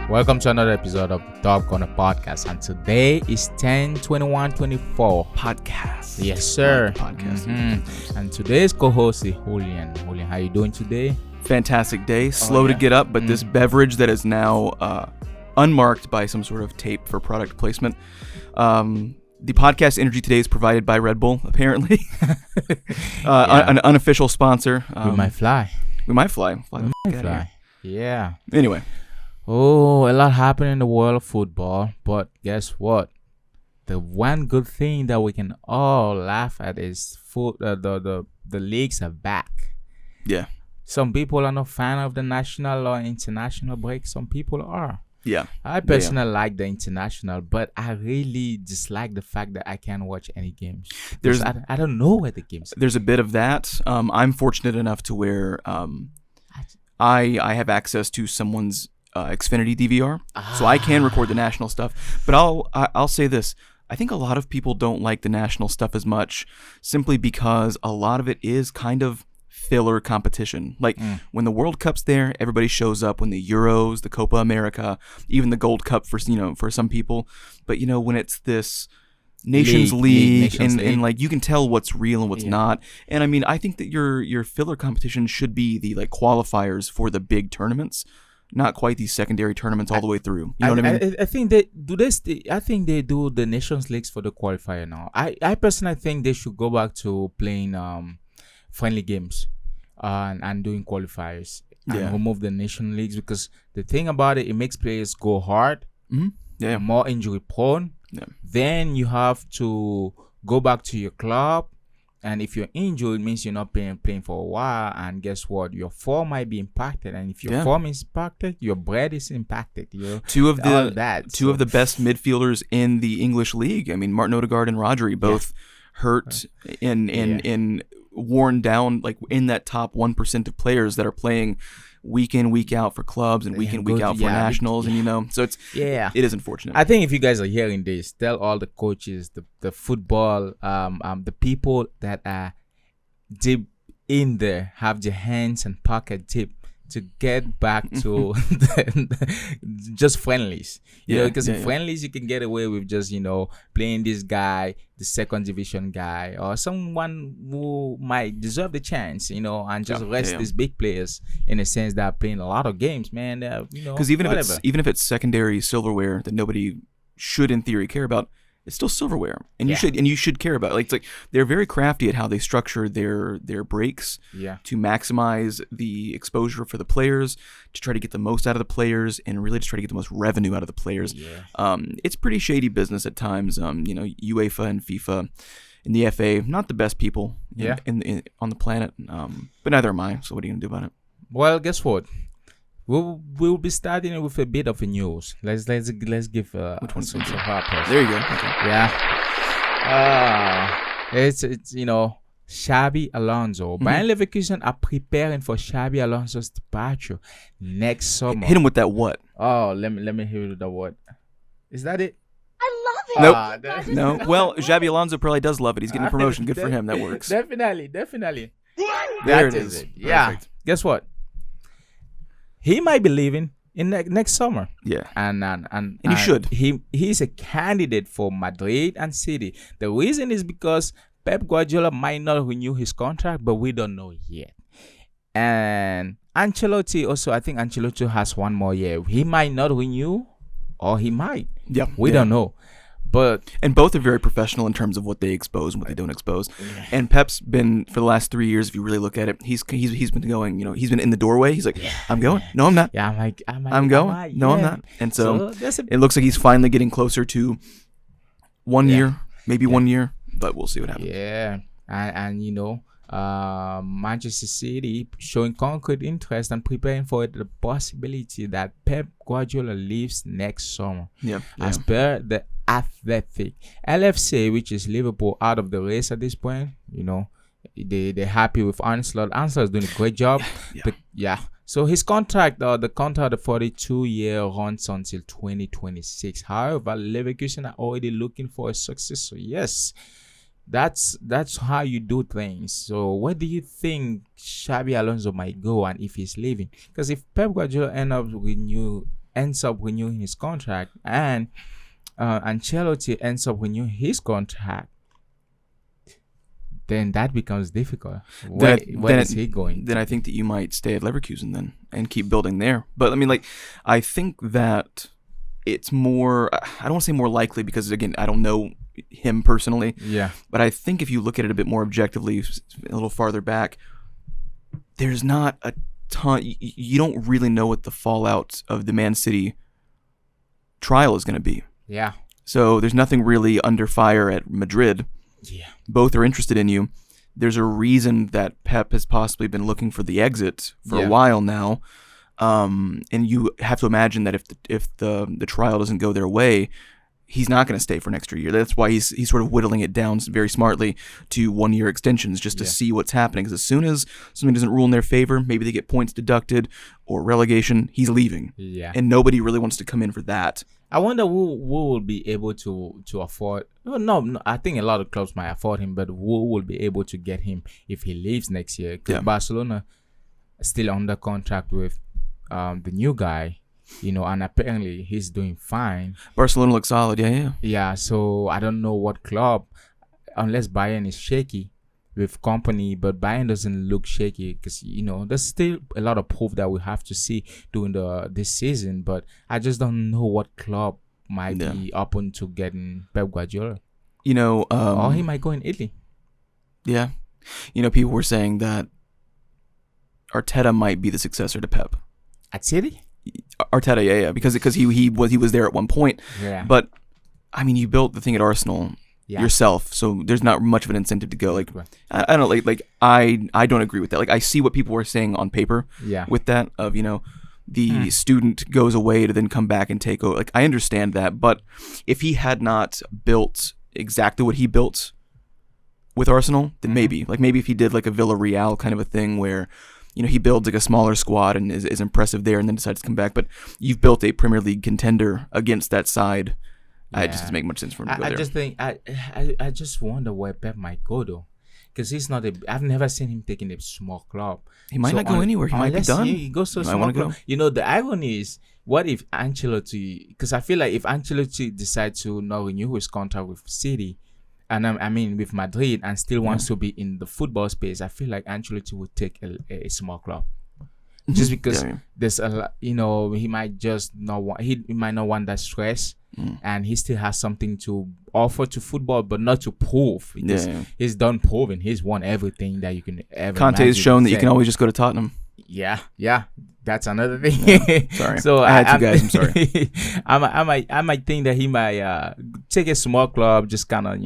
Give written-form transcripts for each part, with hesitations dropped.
Welcome to another episode of the Top Corner Podcast, and today is 10/21/24 podcast. Yes, sir. Podcast. And today's co-host is Julian. Julian, how you doing today? Fantastic day. Slow to get up, but this beverage that is now unmarked by some sort of tape for product placement. The podcast energy today is provided by Red Bull, apparently. An unofficial sponsor. We might fly. We might fly. Yeah. Anyway. Oh, a lot happened in the world of football, but guess what? The one good thing that we can all laugh at is the leagues are back. Yeah. Some people are not fan of the national or international break. Some people are. Yeah. I personally like the international, but I really dislike the fact that I can't watch any games. I don't know where the games are. There's a bit of that. I'm fortunate enough to where I have access to someone's Xfinity DVR, so I can record the national stuff. But I'll say this: I think a lot of people don't like the national stuff as much, simply because a lot of it is kind of filler competition. Like when the World Cup's there, everybody shows up. When the Euros, the Copa America, even the Gold Cup for some people. But when it's this Nations League, and like you can tell what's real and what's not. And I mean, I think that your filler competition should be the like qualifiers for the big tournaments. Not quite these secondary tournaments all the way through. You know what I mean? I think they do this. I think they do the Nations Leagues for the qualifier now. I personally think they should go back to playing friendly games and doing qualifiers and remove the Nation Leagues, because the thing about it makes players go hard, more injury prone. Yeah. Then you have to go back to your club. And if you're injured, it means you're not playing for a while. And guess what? Your form might be impacted. And if your form is impacted, your bread is impacted. Two of the best midfielders in the English league. I mean, Martin Odegaard and Rodri both hurt and worn down, like in that top 1% of players that are playing week in, week out for clubs and week in, week out for nationals, and so it is unfortunate. I think if you guys are hearing this, tell all the coaches, the football, the people that are deep in there, have their hands and pocket deep, to get back to just friendlies. Because in friendlies you can get away with just playing this guy, the second division guy, or someone who might deserve the chance, and just rest these big players in a sense that are playing a lot of games, man. Because even if it's secondary silverware that nobody should in theory care about, it's still silverware, and you should care about it. It's like they're very crafty at how they structure their breaks to maximize the exposure for the players, to try to get the most out of the players, and really to try to get the most revenue out of the players. It's pretty shady business at times. UEFA and FIFA and the FA, not the best people on the planet, but neither am I. So what are you gonna do about it? Well, guess what? We'll be starting with a bit of a news. Let's give which one's some hard. There you go. Okay. Yeah. It's Xabi Alonso. Bayern Leverkusen are preparing for Xabi Alonso's departure next summer. Hit him with that what? Oh, let me hear you with the what. Is that it? I love it. Nope. No. Well, Xabi Alonso probably does love it. He's getting a promotion. Good for him. That works. Definitely. There it is. Yeah. Perfect. Guess what? He might be leaving in next summer. Yeah. And he should. He's a candidate for Madrid and City. The reason is because Pep Guardiola might not renew his contract, but we don't know yet. And Ancelotti also, I think Ancelotti has one more year. He might not renew, or he might. Yeah. We don't know. And both are very professional in terms of what they expose and what they don't expose. And Pep's been, for the last 3 years, if you really look at it, he's been going, he's been in the doorway. He's like, I'm going. No, I'm not. Yeah, I'm going. No, I'm not. And so it looks like he's finally getting closer to 1 year, maybe 1 year, but we'll see what happens. Yeah. And Manchester City showing concrete interest and preparing for the possibility that Pep Guardiola leaves next summer. As per the Athletic. LFC, which is Liverpool, out of the race at this point. They're happy with Ancelotti. Ancelotti's doing a great job. But so his contract, the 42-year runs until 2026. However, Leverkusen are already looking for a successor. Yes, that's how you do things. So where do you think Xabi Alonso might go, and if he's leaving? Because if Pep Guardiola end up ends up renewing his contract and Ancelotti ends up renewing his contract, then that becomes difficult. Where is he going? Then I think that you might stay at Leverkusen then and keep building there. But I mean, like, I think that it's more, I don't want to say more likely because, again, I don't know him personally. Yeah. But I think if you look at it a bit more objectively, a little farther back, there's not a ton, you don't really know what the fallout of the Man City trial is going to be. Yeah. So there's nothing really under fire at Madrid. Yeah. Both are interested in you. There's a reason that Pep has possibly been looking for the exit for a while now. And you have to imagine that if the trial doesn't go their way, he's not going to stay for an extra year. That's why he's sort of whittling it down very smartly to 1-year extensions just to see what's happening. Because as soon as something doesn't rule in their favor, maybe they get points deducted or relegation, he's leaving. Yeah. And nobody really wants to come in for that. I wonder who will be able to afford. No, I think a lot of clubs might afford him, but who will be able to get him if he leaves next year? Because Barcelona is still under contract with the new guy, and apparently he's doing fine. Barcelona looks solid, yeah. Yeah, so I don't know what club, unless Bayern is shaky with company, but Bayern doesn't look shaky because there's still a lot of proof that we have to see during this season. But I just don't know what club might be open to getting Pep Guardiola. Or he might go in Italy. Yeah, people were saying that Arteta might be the successor to Pep at City. Arteta, yeah, because he was there at one point. Yeah, but I mean, you built the thing at Arsenal. Yourself, so there's not much of an incentive to go. Like, I don't know, like I don't agree with that. Like, I see what people were saying on paper. With that of the student goes away to then come back and take over. Like, I understand that, but if he had not built exactly what he built with Arsenal, then maybe if he did like a Villarreal kind of a thing where he builds like a smaller squad and is impressive there, and then decides to come back. But you've built a Premier League contender against that side. It just doesn't make much sense for him to go there. I just think I just wonder where Pep might go though, because he's not I've never seen him taking a small club. He might not go anywhere. He might be done. He goes to a small club. The irony is, what if Ancelotti? Because I feel like if Ancelotti decides to not renew his contract with City, and I mean with Madrid, and still wants to be in the football space, I feel like Ancelotti would take a small club. Just because there's a lot, he might just not want. He might not want that stress. And he still has something to offer to football, but not to prove. He's done proving. He's won everything that you can ever. Conte has shown that you can always just go to Tottenham. Yeah, that's another thing. Sorry, so I had you guys. I'm sorry. I might think that he might take a small club, just kind of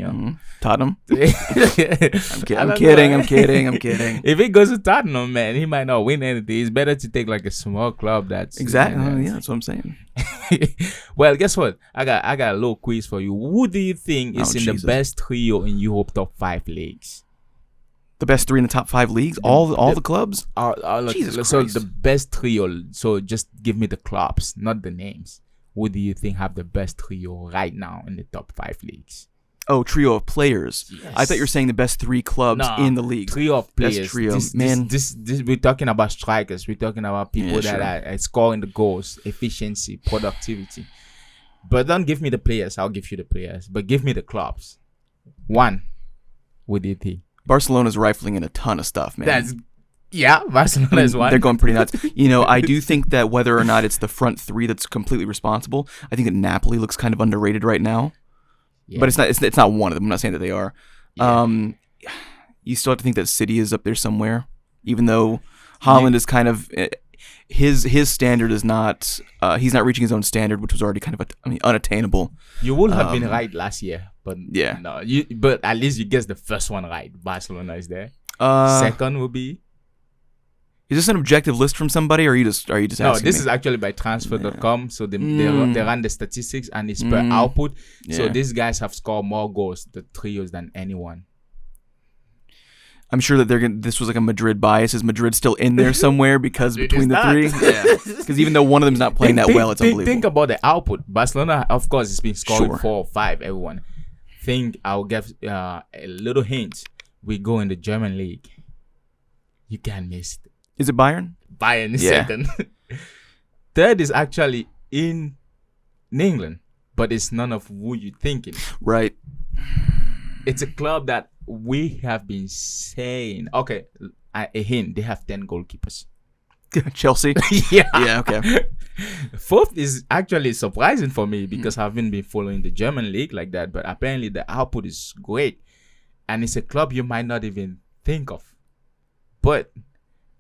Tottenham. I'm kidding. If he goes to Tottenham, man, he might not win anything. It's better to take like a small club. That's exactly. That's what I'm saying. Well, guess what? I got a little quiz for you. Who do you think is in the best trio in Europe top 5 leagues? The best 3 in the top 5 leagues? All the clubs? Jesus Christ. So the best trio. So just give me the clubs, not the names. Who do you think have the best trio right now in the top 5 leagues? Oh, trio of players. Yes. I thought you were saying the best 3 clubs in the league. Trio of players. Best trio. This we're talking about strikers. We're talking about people that are scoring the goals, efficiency, productivity. But don't give me the players. I'll give you the players. But give me the clubs. 1. What do you think? Barcelona's rifling in a ton of stuff, man. Barcelona is 1. They're going pretty nuts. I do think that whether or not it's the front 3 that's completely responsible, I think that Napoli looks kind of underrated right now. Yeah. But it's not one of them. I'm not saying that they are. Yeah. You still have to think that City is up there somewhere, even though Haaland is kind of his standard is not. He's not reaching his own standard, which was already kind of unattainable. You would have been right last year, but no. But at least you guessed the first one right. Barcelona is there. Second will be. Is this an objective list from somebody, or are you just asking No, this is actually by transfer.com. So they run the statistics and it's per output. Yeah. So these guys have scored more goals, the trios, than anyone. I'm sure that this was like a Madrid bias. Is Madrid still in there somewhere because between the 3? Yeah. Because even though one of them's not playing that well, it's unbelievable. Think about the output. Barcelona, of course, has been scoring 4 or 5, everyone. I'll give a little hint. We go in the German league. You can't miss it. Is it Bayern? Bayern is second. Third is actually in England, but it's none of who you're thinking. Right. It's a club that we have been saying. Okay, a hint: they have 10 goalkeepers. Chelsea. Yeah. Yeah. Okay. Fourth is actually surprising for me because I haven't been following the German league like that, but apparently the output is great, and it's a club you might not even think of. But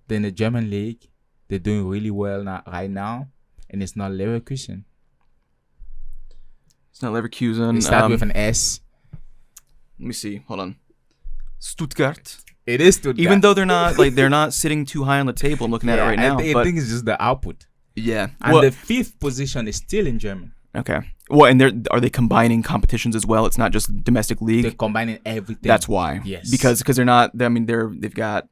then the German league, they're doing really well right now, and it's not Leverkusen. It's not Leverkusen. They start with an S. Let me see. Hold on. Stuttgart. It is Stuttgart. Even though they're not sitting too high on the table. I'm looking at it right now. I think it's just the output. Yeah. And the 5th position is still in Germany. Okay. Well, and are they combining competitions as well? It's not just domestic league. They're combining everything. That's why. Yes. Because they're not. I mean, they've got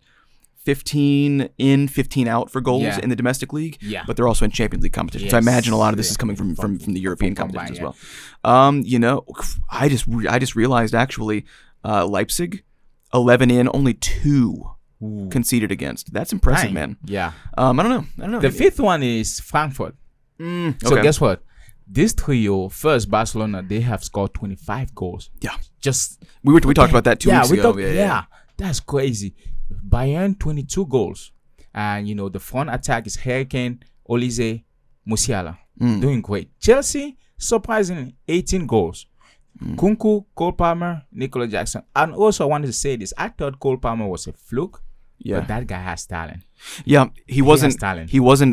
15 in, 15 out for goals in the domestic league. Yeah. But they're also in Champions League competition. Yes. So I imagine a lot of this is coming from the European competition as well. I just realized actually, Leipzig, 11 in, only 2 conceded against. That's impressive, man. Yeah. I don't know. The 5th one is Frankfurt. So guess what? This trio, first Barcelona, they have scored 25 goals. Yeah. Just we talked about that 2 weeks ago. Yeah, that's crazy. Bayern 22 goals, and the front attack is Hurricane, Olise, Musiala, doing great. Chelsea, surprisingly, 18 goals. Kunku, Cole Palmer, Nicola Jackson. And also I wanted to say this. I thought Cole Palmer was a fluke. Yeah. But that guy has talent. Yeah, he wasn't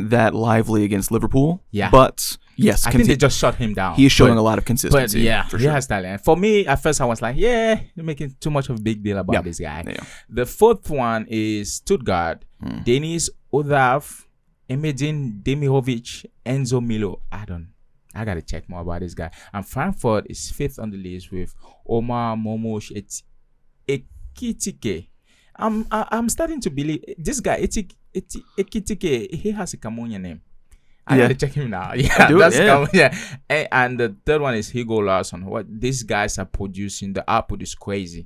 that lively against Liverpool. Yeah. But yes, I think they just shut him down. He is showing a lot of consistency. But yeah, for he sure. has talent. For me, at first I was like, you're making too much of a big deal about this guy. Yeah. The 4th one is Stuttgart. Denis Odav, Emedin Demirovic, Enzo Milo. I gotta check more about this guy. And Frankfurt is 5th on the list with Omar Momosh Ekitike. I'm starting to believe this guy Ekitike. He has a Cameroonian name. I gotta check him now. Yeah, that's And the 3rd one is Hugo Larsson. What these guys are producing, the output is crazy.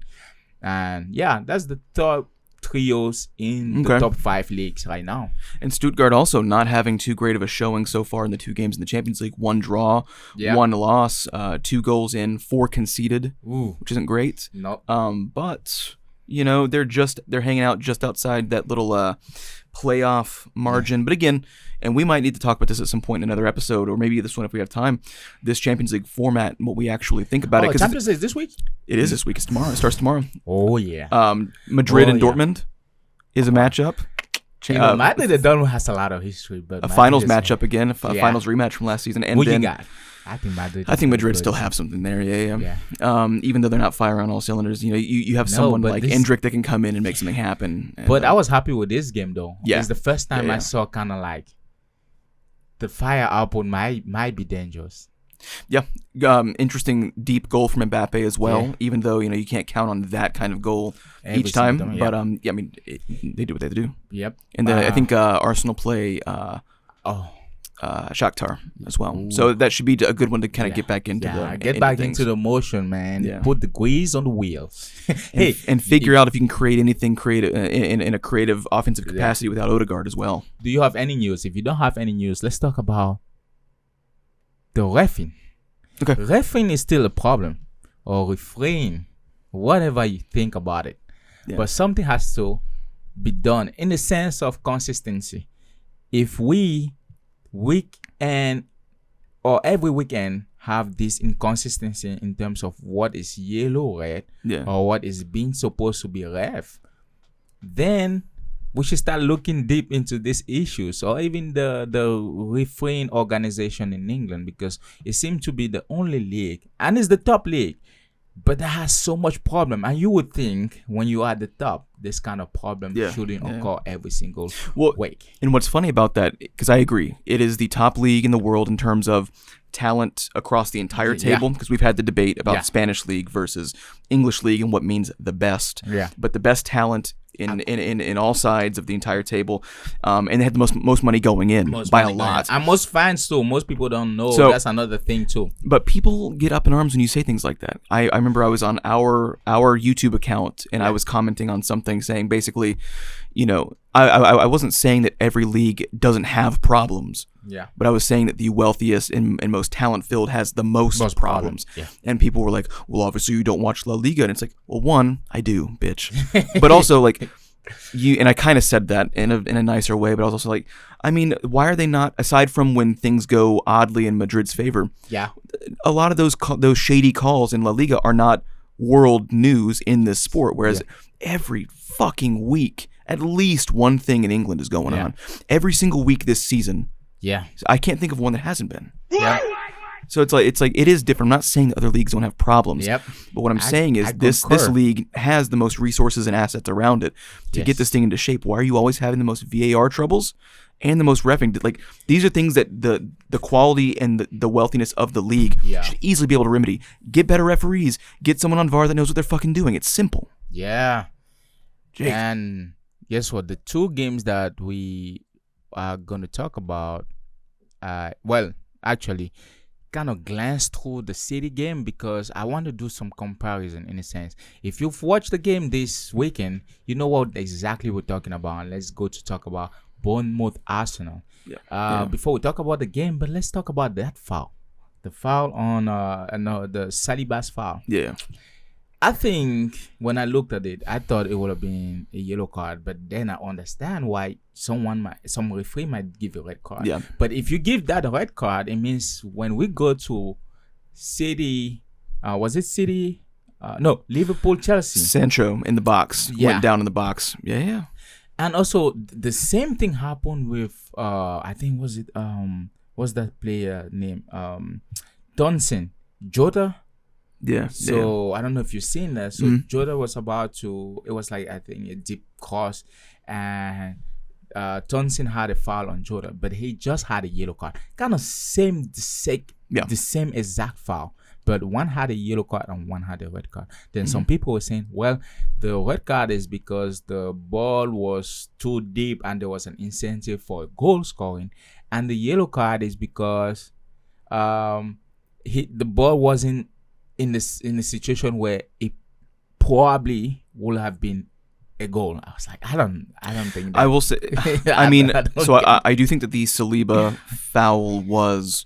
And that's the top trios in the top 5 leagues right now. And Stuttgart also not having too great of a showing so far in the 2 games in the Champions League. 1 draw, 1 loss, 2 goals in, 4 conceded, which isn't great. No. But they're hanging out just outside that little playoff margin. But again, and we might need to talk about this at some point in another episode, or maybe this one if we have time, this Champions League format and what we actually think about it. Champions League is this week? It is this week. It's tomorrow. It starts tomorrow. Oh, yeah. Madrid and Dortmund is a matchup. Madrid has a lot of history. But a finals matchup again, a finals rematch from last season. And what then, you got? I think Madrid still have something there. Yeah. Even though they're not firing on all cylinders, you have someone like Endrick that can come in and make something happen. But I was happy with this game though. Yeah. It's the first time I saw kind of like the fire output might be dangerous. Yeah. Interesting deep goal from Mbappe as well. Yeah. Even though you can't count on that kind of goal each time. But they do what they have to do. Yep. And then I think Arsenal play. Shakhtar as well. Ooh. So that should be a good one to kind of get back into into the motion, man. Yeah. Put the grease on the wheels. and figure out if you can create anything creative in a creative offensive capacity without Odegaard as well. Do you have any news? If you don't have any news, let's talk about the reffing. Okay. Reffing is still a problem, or refereeing, whatever you think about it. Yeah. But something has to be done in the sense of consistency. If we weekend or every weekend have this inconsistency in terms of what is yellow red or what is being supposed to be ref, then we should start looking deep into these issues, or even the refereeing organization in England, because it seems to be the only league, and it's the top league, but that has so much problem. And you would think when you are at the top, this kind of problem shouldn't occur every single week. And what's funny about that, because I agree, it is the top league in the world in terms of talent across the entire table, because we've had the debate about Spanish league versus English league and what means the best. But the best talent in all sides of the entire table, and they had the most money going in by a lot. And most fans too. Most people don't know. So that's another thing too. But people get up in arms when you say things like that. I remember I was on our YouTube account and I was commenting on something saying basically, I wasn't saying that every league doesn't have problems. Yeah. But I was saying that the wealthiest and most talent-filled has the most problems. Yeah. And people were like, well, obviously you don't watch La Liga. And it's like, well, one, I do, bitch. But also, like, and I kind of said that in a nicer way, but I was also like, I mean, why are they not, aside from when things go oddly in Madrid's favor, a lot of those shady calls in La Liga are not world news in this sport, whereas every fucking week, at least one thing in England is going on. Every single week this season. Yeah. I can't think of one that hasn't been. Yeah. So it's like it is different. I'm not saying that other leagues don't have problems. Yep. But what I'm saying is this league has the most resources and assets around it to get this thing into shape. Why are you always having the most VAR troubles and the most reffing? Like, these are things that the quality and the wealthiness of the league should easily be able to remedy. Get better referees. Get someone on VAR that knows what they're fucking doing. It's simple. Yeah. Jake. And guess what? The two games that we are going to talk about, actually, kind of glance through the City game because I want to do some comparison in a sense. If you've watched the game this weekend, you know what exactly we're talking about. Let's go to talk about Bournemouth Arsenal. Before we talk about the game, but let's talk about that foul. The foul on the Saliba's foul. Yeah. I think when I looked at it, I thought it would have been a yellow card, but then I understand why some referee might give a red card. Yeah. But if you give that a red card, it means when we go to City, was it City? No, Liverpool, Chelsea. Sancho in the box. Went down in the box. Yeah. And also the same thing happened with I think what's that player name? Johnson, Jota. Yeah. So I don't know if you've seen that. So Jota was about to. It was like, I think, a deep cross, and Thompson had a foul on Jota, but he just had a yellow card. Kind of the same exact foul, but one had a yellow card and one had a red card. Then some people were saying, well, the red card is because the ball was too deep and there was an incentive for goal scoring, and the yellow card is because the ball wasn't in the situation where it probably would have been a goal. I was like, I don't think that. I will say, I do think that the Saliba foul was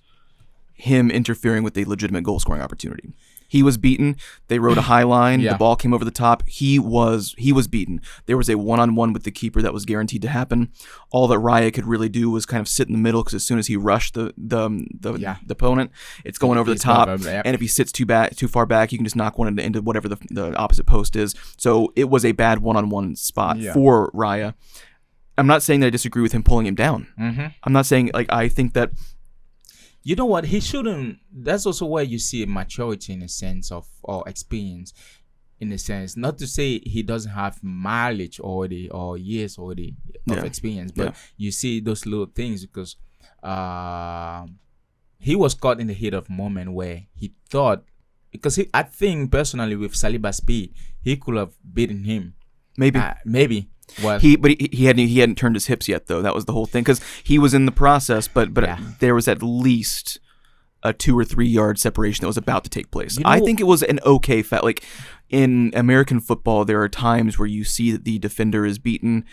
him interfering with a legitimate goal scoring opportunity. He was beaten. They rode a high line. The ball came over the top. He was beaten. There was a one-on-one with the keeper that was guaranteed to happen. All that Raya could really do was kind of sit in the middle, because as soon as he rushed the opponent, it's going over the top. And if he sits too far back, you can just knock one into whatever the opposite post is. So it was a bad one-on-one spot for Raya. I'm not saying that I disagree with him pulling him down. I'm not saying, like, I think that. You know what? He shouldn't. That's also where you see maturity in a sense of, or experience in a sense. Not to say he doesn't have mileage already or years already of experience, but you see those little things because he was caught in the heat of moment where he thought, because I think personally with Saliba's speed, he could have beaten him. Maybe. Well, he hadn't turned his hips yet, though. That was the whole thing, because he was in the process, but there was at least a 2 or 3 yard separation that was about to take place. I think it was an okay foul. Like, in American football, there are times where you see that the defender is beaten,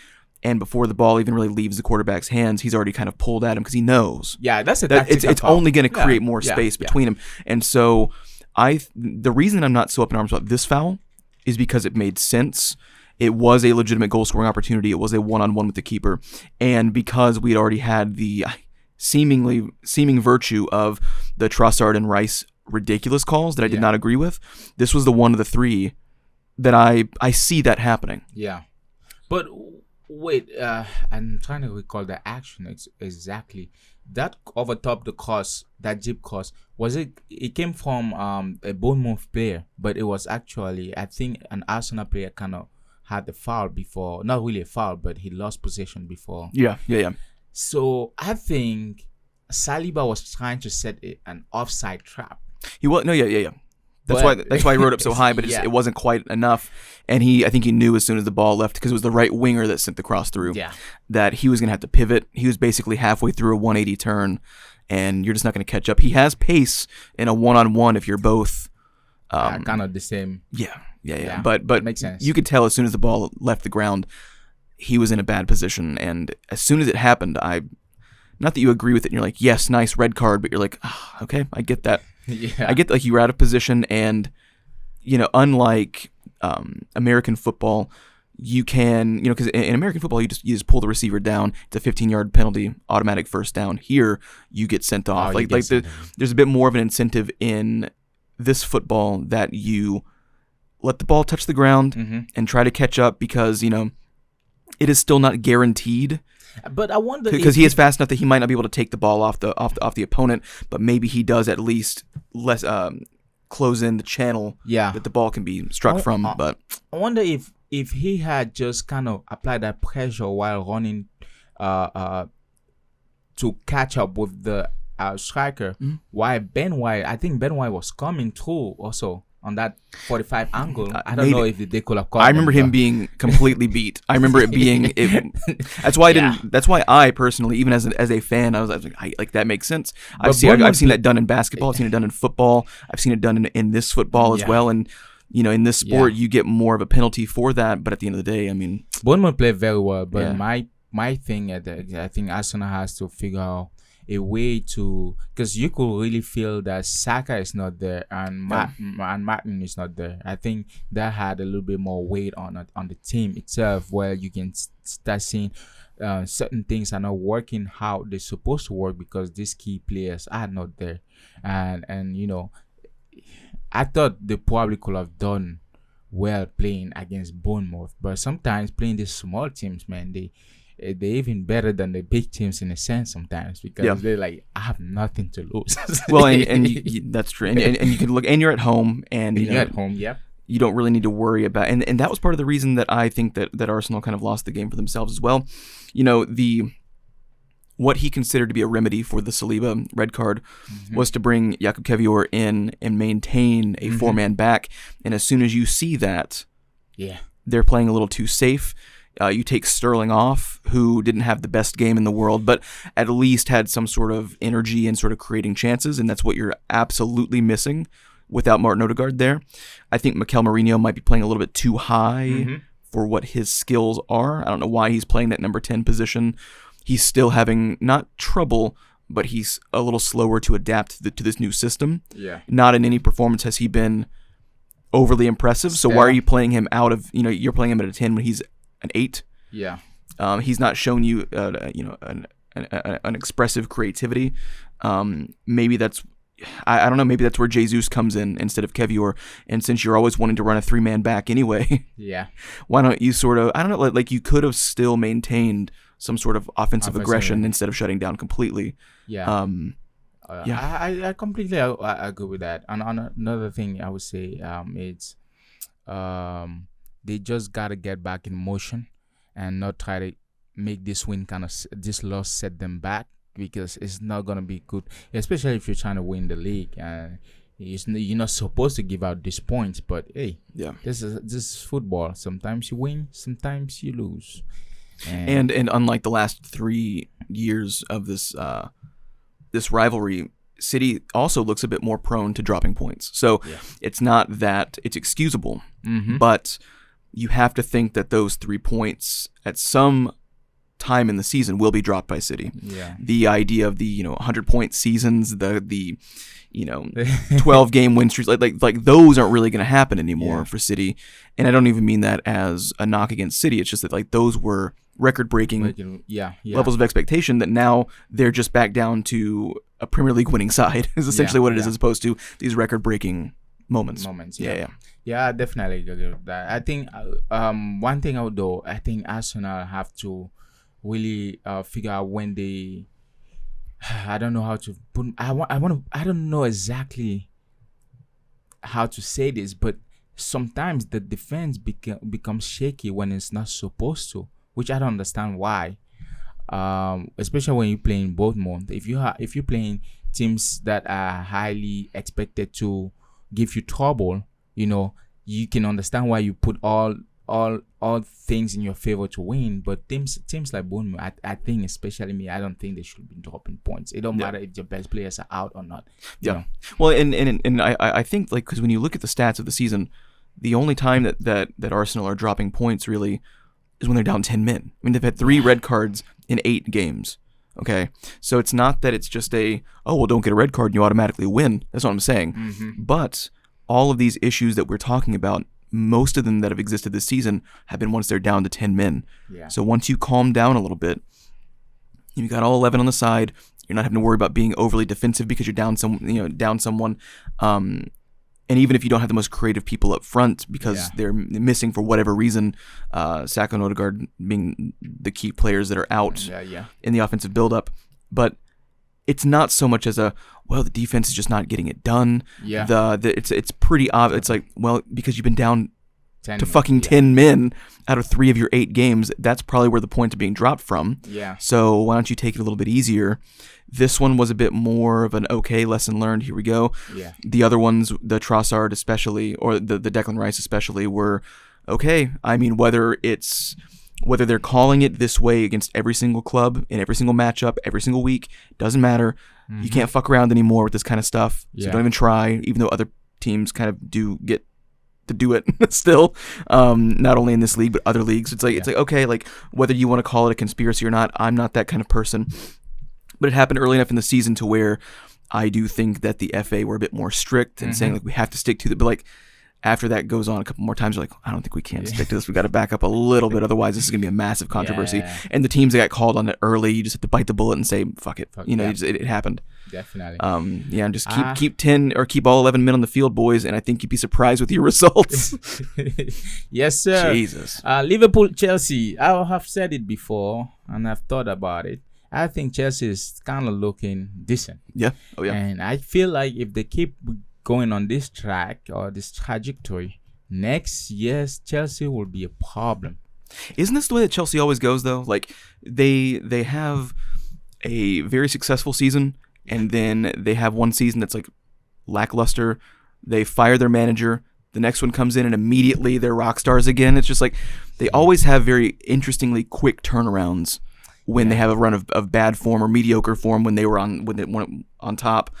and before the ball even really leaves the quarterback's hands, he's already kind of pulled at him because he knows. Yeah, that's it's only going to create more space between him. And so the reason I'm not so up in arms about this foul is because it made sense. It was a legitimate goal-scoring opportunity. It was a one-on-one with the keeper. And because we had already had the seeming virtue of the Trossard and Rice ridiculous calls that I did not agree with, this was the one of the three that I see that happening. Yeah. But wait, I'm trying to recall the action exactly. That overtopped the cross, that deep cross, it came from a Bournemouth player, but it was actually, I think, an Arsenal player kind of had the foul before, not really a foul, but he lost possession before. Yeah. So I think Saliba was trying to set an offside trap. He was That's why he rode up so high, but it wasn't quite enough. And I think he knew as soon as the ball left, because it was the right winger that sent the cross through, that he was going to have to pivot. He was basically halfway through a 180 turn, and you're just not going to catch up. He has pace in a one-on-one if you're both kind of the same. Yeah. But makes sense. You could tell as soon as the ball left the ground, he was in a bad position. And as soon as it happened, not that you agree with it and you're like, yes, nice red card, but you're like, okay, I get that. Yeah. I get like you were out of position, and unlike American football, you can, because in American football you just pull the receiver down. It's a 15-yard penalty, automatic first down. Here you get sent off. There's a bit more of an incentive in this football that you let the ball touch the ground and try to catch up, because it is still not guaranteed. But I wonder, because he is fast enough that he might not be able to take the ball off the opponent, but maybe he does at least less close in the channel that the ball can be struck from. But I wonder if he had just kind of applied that pressure while running to catch up with the striker, why Ben White, I think Ben White was coming through also on that 45 angle. I don't know if they could have caught him. I remember him being completely beat. I remember it being that's why I personally, even as a fan, I was like, that makes sense. I've seen that done in basketball, I've seen it done in football, I've seen it done in this football as well, and in this sport you get more of a penalty for that, but at the end of the day, I mean, Bournemouth played very well, but my thing, I think Arsenal has to figure out a way to, because you could really feel that Saka is not there and Martin is not there. I think that had a little bit more weight on the team itself, where you can start seeing certain things are not working how they're supposed to work because these key players are not there. And I thought they probably could have done well playing against Bournemouth, but sometimes playing these small teams, man, they're even better than the big teams in a sense sometimes, because they're like, I have nothing to lose. Well, and that's true, and you can look, and you're at home, and you're at home, you don't really need to worry about, and that was part of the reason that I think that Arsenal kind of lost the game for themselves as well. What he considered to be a remedy for the Saliba red card was to bring Jakub Kiwior in and maintain a four-man back, and as soon as you see that, they're playing a little too safe. You take Sterling off, who didn't have the best game in the world, but at least had some sort of energy and sort of creating chances, and that's what you're absolutely missing without Martin Odegaard there. I think Mikel Mourinho might be playing a little bit too high for what his skills are. I don't know why he's playing that number 10 position. He's still having, not trouble, but he's a little slower to adapt to this new system. Not in any performance has he been overly impressive, so why are you playing him out of, you're playing him at a 10 when he's an 8. He's not shown you, an expressive creativity. Maybe that's, I don't know. Maybe that's where Jesus comes in instead of Kiwior. And since you're always wanting to run a 3-man back anyway, why don't you sort of, I don't know, like you could have still maintained some sort of offensive aggression instead of shutting down completely. I completely agree with that. And on another thing, I would say, it's they just gotta get back in motion and not try to make this this loss set them back, because it's not gonna be good, especially if you're trying to win the league. You're not supposed to give out these points, but hey, this is football. Sometimes you win, sometimes you lose. And unlike the last 3 years of this rivalry, City also looks a bit more prone to dropping points. So it's not that it's excusable, but you have to think that those 3 points at some time in the season will be dropped by City. The idea of the 100-point seasons, the 12-game win streaks, like those aren't really going to happen anymore for City. And I don't even mean that as a knock against City. It's just that like those were record-breaking levels of expectation that now they're just back down to a Premier League winning side is essentially what it is, as opposed to these record-breaking moments. Yeah, definitely agree with that. I think one thing I think Arsenal have to really figure out when they, I don't know how to put, I don't know exactly how to say this, but sometimes the defense becomes shaky when it's not supposed to, which I don't understand why. Especially when you're playing Bournemouth. If you're playing teams that are highly expected to give you trouble, you can understand why you put all things in your favor to win. But teams like Bournemouth, I think, especially me, I don't think they should be dropping points. It don't matter if your best players are out or not. Well, and I think, like, because when you look at the stats of the season, the only time that Arsenal are dropping points really is when they're down 10 men. I mean, they've had 3 red cards in 8 games. Okay, so it's not that it's just don't get a red card and you automatically win. That's what I'm saying. Mm-hmm. But all of these issues that we're talking about, most of them that have existed this season have been once they're down to 10 men. Yeah. So once you calm down a little bit, you got all 11 on the side. You're not having to worry about being overly defensive because you're down someone. And even if you don't have the most creative people up front because they're missing for whatever reason, Saka and Odegaard being the key players that are out in the offensive build-up. But it's not so much as the defense is just not getting it done. Yeah. It's pretty obvious. It's like, because you've been down 10 to fucking 10 men out of 3 of your 8 games, that's probably where the points are being dropped from. Yeah. So why don't you take it a little bit easier? This one was a bit more of an lesson learned. Here we go. Yeah. The other ones, the Trossard especially, or the Declan Rice especially, were okay. I mean, whether they're calling it this way against every single club in every single matchup, every single week, doesn't matter. Mm-hmm. You can't fuck around anymore with this kind of stuff. So don't even try, even though other teams kind of do get to do it still, not only in this league but other leagues. It's like okay, like whether you want to call it a conspiracy or not, I'm not that kind of person. But it happened early enough in the season to where I do think that the FA were a bit more strict and saying like we have to stick to it. But like after that goes on a couple more times, you're like, I don't think we can stick to this. We got to back up a little bit, otherwise this is gonna be a massive controversy. Yeah. And the teams that got called on it early, you just have to bite the bullet and say fuck it. It happened. Definitely. And just keep 10 or keep all 11 men on the field, boys, and I think you'd be surprised with your results. Yes, sir. Jesus. Liverpool, Chelsea. I have said it before, and I've thought about it. I think Chelsea is kind of looking decent. Yeah. Oh, yeah. And I feel like if they keep going on this track or this trajectory, next year's Chelsea will be a problem. Isn't this the way that Chelsea always goes, though? Like, they have a very successful season, and then they have one season that's, like, lackluster. They fire their manager. The next one comes in, and immediately they're rock stars again. It's just like they always have very interestingly quick turnarounds when they have a run of bad form or mediocre form when they were on top.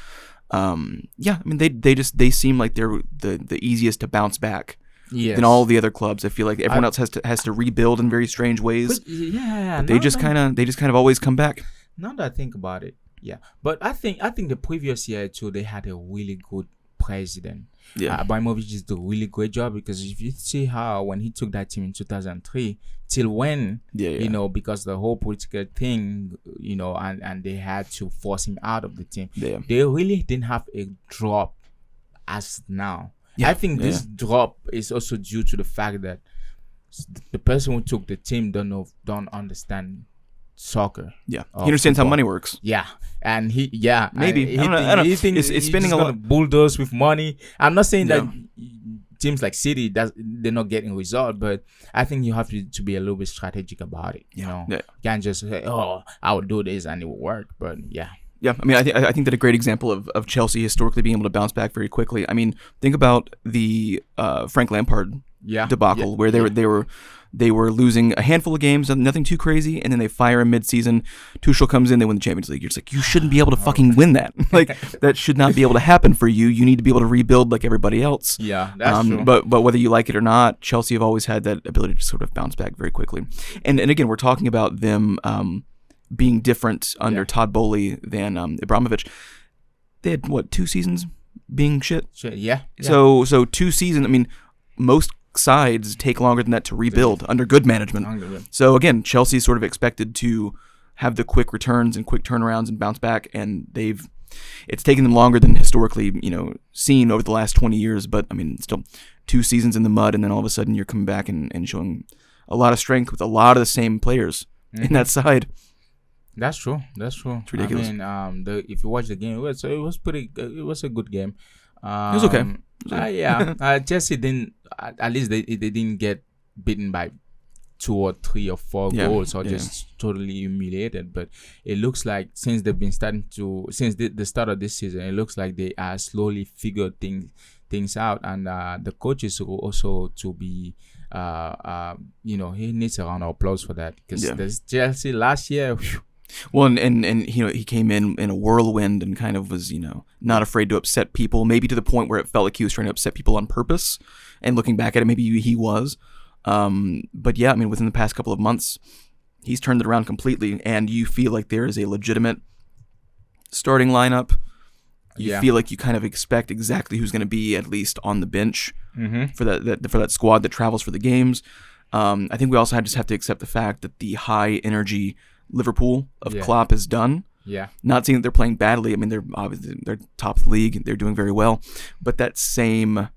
I mean they seem like they're the easiest to bounce back than all the other clubs. I feel like everyone else has to rebuild in very strange ways. But they just kind of always come back. Now that I think about it, but I think the previous year too they had a really good president. Abramovich did a really great job, because if you see how when he took that team in 2003 till when because the whole political thing, and they had to force him out of the team. They really didn't have a drop as now. I think this drop is also due to the fact that the person who took the team don't understand soccer. He understands how money works. And he thinks it's spending a lot of bulldoze with money. I'm not saying that teams like City they're not getting results, but I think you have to be a little bit strategic about it. You can't just say, I will do this and it will work. But I mean, I think that a great example of Chelsea historically being able to bounce back very quickly. I mean, think about the Frank Lampard debacle where they were losing a handful of games, nothing too crazy, and then they fire him mid-season. Tuchel comes in, they win the Champions League. You're just like, you shouldn't be able to fucking win that. Like, that should not be able to happen for you. You need to be able to rebuild like everybody else. That's true. But whether you like it or not, Chelsea have always had that ability to sort of bounce back very quickly. And again, we're talking about them being different under Todd Bowley than Abramovich. They had, 2 seasons being shit? So 2 seasons, I mean, most sides take longer than that to rebuild under good management. So again, Chelsea's sort of expected to have the quick returns and quick turnarounds and bounce back, and it's taken them longer than historically, seen over the last 20 years. But I mean, still 2 seasons in the mud, and then all of a sudden you're coming back and showing a lot of strength with a lot of the same players in that side. That's true. It's ridiculous. I mean, if you watch the game, it was a good game. It was okay. Chelsea didn't. At least they didn't get beaten by 2 or 3 or 4 goals or just totally humiliated. But it looks like since they've been since the start of this season, it looks like they are slowly figured things out. And the coach is also to be, he needs a round of applause for that, because Chelsea last year. Well, and he came in a whirlwind and kind of was, not afraid to upset people, maybe to the point where it felt like he was trying to upset people on purpose. And looking back at it, maybe he was. But yeah, I mean, within the past couple of months, he's turned it around completely, and you feel like there is a legitimate starting lineup. You feel like you kind of expect exactly who's going to be at least on the bench for that squad that travels for the games. I think we also just have to accept the fact that the high energy Liverpool of Klopp is done. Yeah. Not saying that they're playing badly. I mean, they're top of the league. They're doing very well. But that same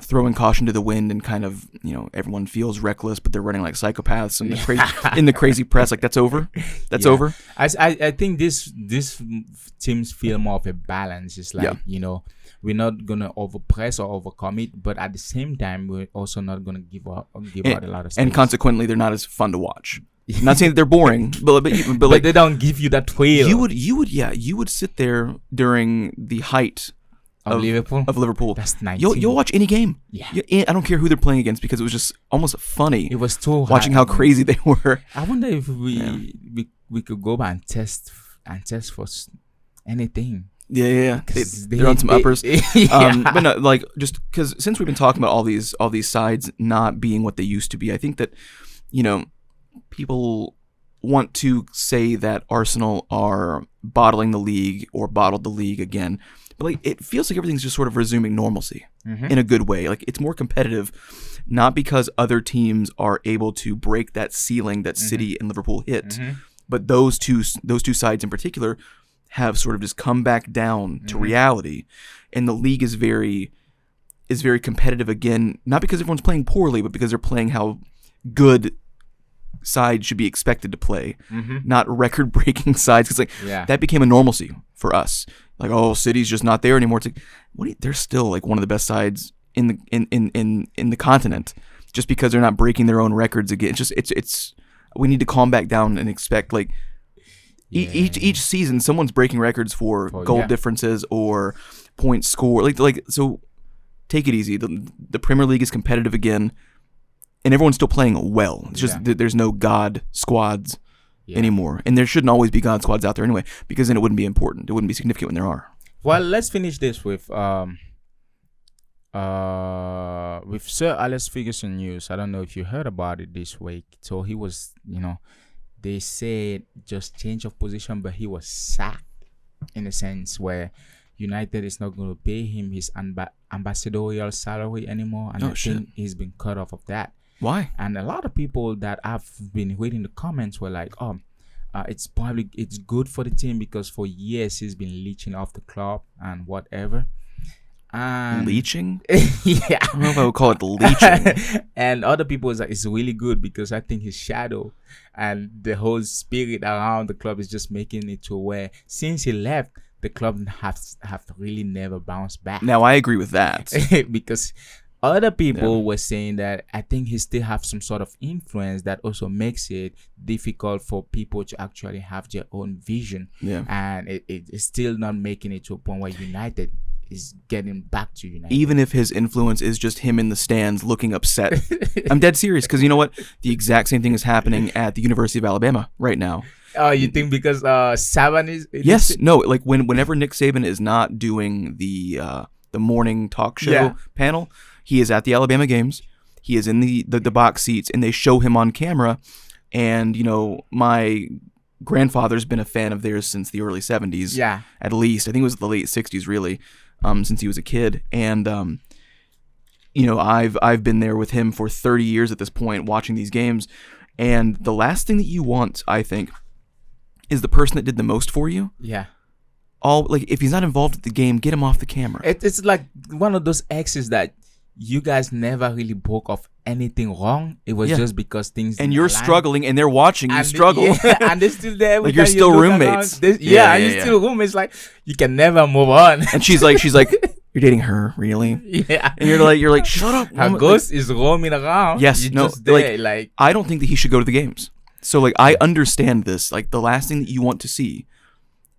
throwing caution to the wind and kind of, everyone feels reckless, but they're running like psychopaths in the crazy press. Like, that's over. That's over. I think this teams feel more of a balance. It's like, we're not gonna overpress or overcommit, but at the same time, we're also not gonna give out a lot of space. And consequently, they're not as fun to watch. I'm not saying that they're boring, but like, they don't give you that thrill. You would sit there during the height of Liverpool. That's nice. You'll watch any game. Yeah. I don't care who they're playing against, because it was just almost funny. It was too watching how crazy they were. I wonder if we could go back and test for anything. Yeah. They're on some uppers. But no, like, just because since we've been talking about all these sides not being what they used to be, I think that, people want to say that Arsenal are bottling the league or bottled the league again. But like, it feels like everything's just sort of resuming normalcy in a good way. Like, it's more competitive, not because other teams are able to break that ceiling that City and Liverpool hit, but those two sides in particular have sort of just come back down to reality, and the league is very competitive again. Not because everyone's playing poorly, but because they're playing how good sides should be expected to play, not record-breaking sides. Because that became a normalcy for us. Like, oh, City's just not there anymore. It's like, they're still like one of the best sides in the continent, just because they're not breaking their own records again. It's we need to calm back down and expect, like, each season someone's breaking records for goal differences or points scored. Like so, take it easy. The Premier League is competitive again, and everyone's still playing well. It's just there's no god squads anymore, and there shouldn't always be god squads out there anyway, because then it wouldn't be important. It wouldn't be significant when there are. Well, let's finish this with Sir Alex Ferguson news. I don't know if you heard about it this week. So he was, they said just change of position, but he was sacked, in a sense where United is not going to pay him his ambassadorial salary anymore, and I think he's been cut off of that. Why? And a lot of people that I've been reading the comments were like, it's good for the team, because for years he's been leeching off the club and whatever. And leeching? Yeah. I don't know if I would call it leeching. And other people was like, it's really good, because I think his shadow and the whole spirit around the club is just making it to where since he left, the club have really never bounced back. Now, I agree with that. Because other people were saying that I think he still have some sort of influence that also makes it difficult for people to actually have their own vision. Yeah. And it's still not making it to a point where United is getting back to United. Even if his influence is just him in the stands looking upset. I'm dead serious, because you know what? The exact same thing is happening at the University of Alabama right now. Oh, you think because Saban is... Yes. No, like whenever Nick Saban is not doing the morning talk show panel, he is at the Alabama games. He is in the box seats, and they show him on camera. And, my grandfather's been a fan of theirs since the early 70s. Yeah. At least. I think it was the late 60s, really, since he was a kid. And, I've been there with him for 30 years at this point, watching these games. And the last thing that you want, I think, is the person that did the most for you. Yeah. If he's not involved with the game, get him off the camera. It's like one of those exes that you guys never really broke off anything wrong. It was just because things. And you're struggling, and they're watching you struggle. And they're still there. Like, you're still roommates. You're still roommates. Like, you can never move on. And she's like, you're dating her, really? Yeah. And you're like, shut up. Her ghost is roaming around. Yes. You're no. just there, like, I don't think that he should go to the games. So, like, I understand this. Like, the last thing that you want to see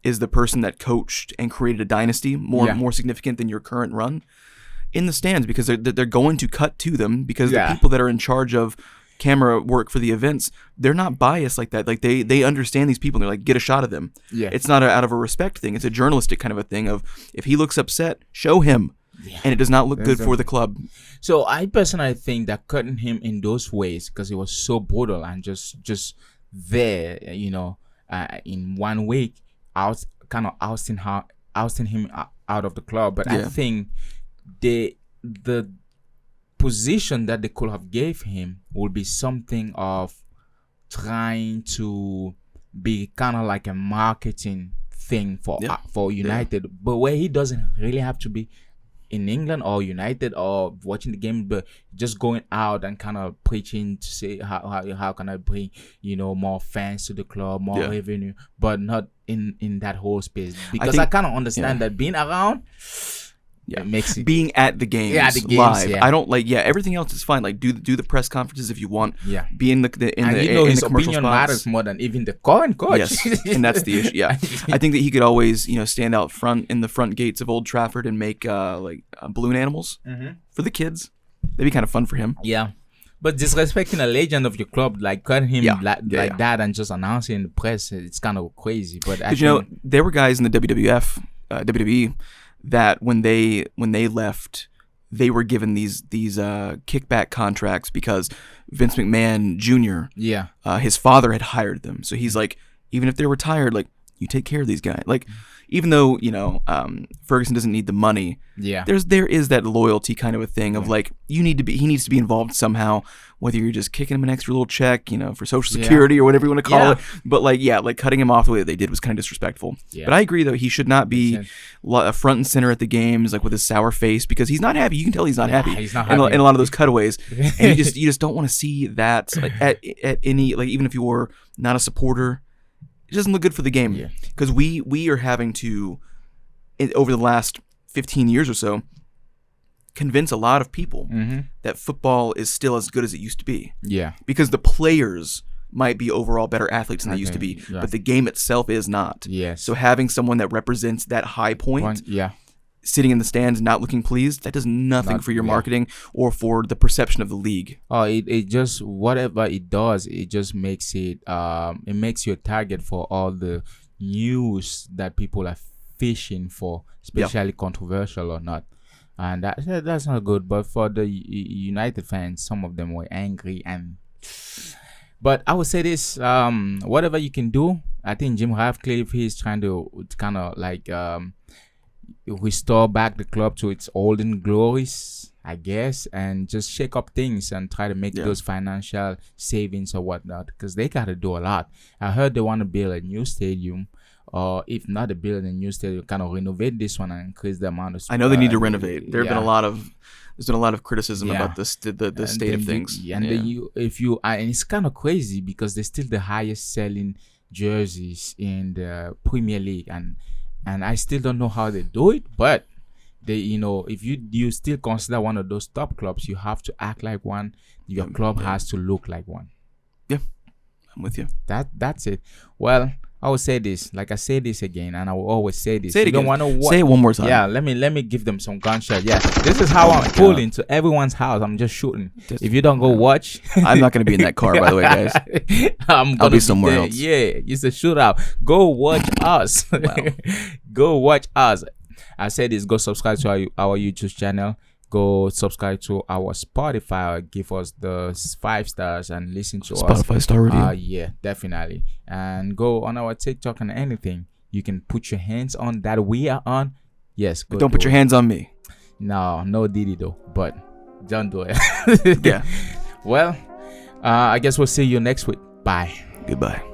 is the person that coached and created a dynasty more significant than your current run in the stands, because they're going to cut to them, because the people that are in charge of camera work for the events, they're not biased like that. Like, they understand these people, and they're like, get a shot of them. Yeah. It's not out of a respect thing. It's a journalistic kind of a thing of, if he looks upset, show him. and it does not look good for the club. So I personally think that cutting him in those ways, because it was so brutal and just there, in 1 week, kind of ousting him out of the club. But I think the position that they could have gave him would be something of trying to be kind of like a marketing thing for United, but where he doesn't really have to be in England or United or watching the game, but just going out and kind of preaching to say how can I bring more fans to the club, more revenue, but not in that whole space, because I kind of understand that being around. It makes it, being at the games, live. I don't everything else is fine. Like do the press conferences if you want. Yeah. Be in the his commercial opinion spots. Matters more than even the current coach. Yes, and that's the issue. Yeah, I think that he could always stand out front in the front gates of Old Trafford and make balloon animals for the kids. That'd be kind of fun for him. Yeah. But disrespecting a legend of your club, like cutting him like that and just announcing in the press, it's kind of crazy. But there were guys in the WWE that when they left, they were given these kickback contracts because Vince McMahon Jr. His father had hired them. So he's like, even if they're retired, like, you take care of these guys. Like, even though Ferguson doesn't need the money, there is that loyalty kind of a thing of like, he needs to be involved somehow, whether you're just kicking him an extra little check, for Social Security or whatever you want to call it. But like cutting him off the way that they did was kind of disrespectful. But I agree, though, he should not be front and center at the games, like with his sour face, because he's not happy. You can tell he's not happy. He's not happy. In a lot of those cutaways, and you just don't want to see that at any, like, even if you were not a supporter. It doesn't look good for the game, because we are having to, over the last 15 years or so, convince a lot of people that football is still as good as it used to be. Yeah. Because the players might be overall better athletes than they used to be, but the game itself is not. Yes. So having someone that represents that high point, sitting in the stands not looking pleased, that does nothing for your marketing or for the perception of the league. Oh, it just, whatever it does, it just makes it makes you a target for all the news that people are fishing for, especially controversial or not. And that's not good. But for the United fans, some of them were angry. But I would say this, whatever you can do, I think Jim Ratcliffe, he's trying to kind of like restore back the club to its olden glories, I guess, and just shake up things and try to make those financial savings or whatnot, because they got to do a lot. I heard they want to build a new stadium, or if not to build a new stadium, kind of renovate this one and increase the amount of. I know they need to renovate. There's been a lot of criticism about this, the state of things. And it's kind of crazy because they're still the highest selling jerseys in the Premier League, and I still don't know how they do it, but they, if you still consider one of those top clubs, you have to act like one. Your club has to look like one. Yeah, I'm with you. That's it. Well, I will say this, like I say this again, and I will always say this. Say it again. Say it one more time. Yeah, let me give them some gunshot. Yeah, this is how I'm pulling to everyone's house. I'm just shooting. If you don't go watch, I'm not gonna be in that car, by the way, guys. I'll be somewhere else. Yeah, it's a shootout. Go watch us. Go watch us. I said this. Go subscribe to our YouTube channel. Go subscribe to our Spotify, give us the 5 stars and listen to Spotify star review. Yeah, definitely. And go on our TikTok and anything. You can put your hands on that we are on. Yes. But don't put your hands on me. No Diddy though. But don't do it. Yeah. Well, I guess we'll see you next week. Bye. Goodbye.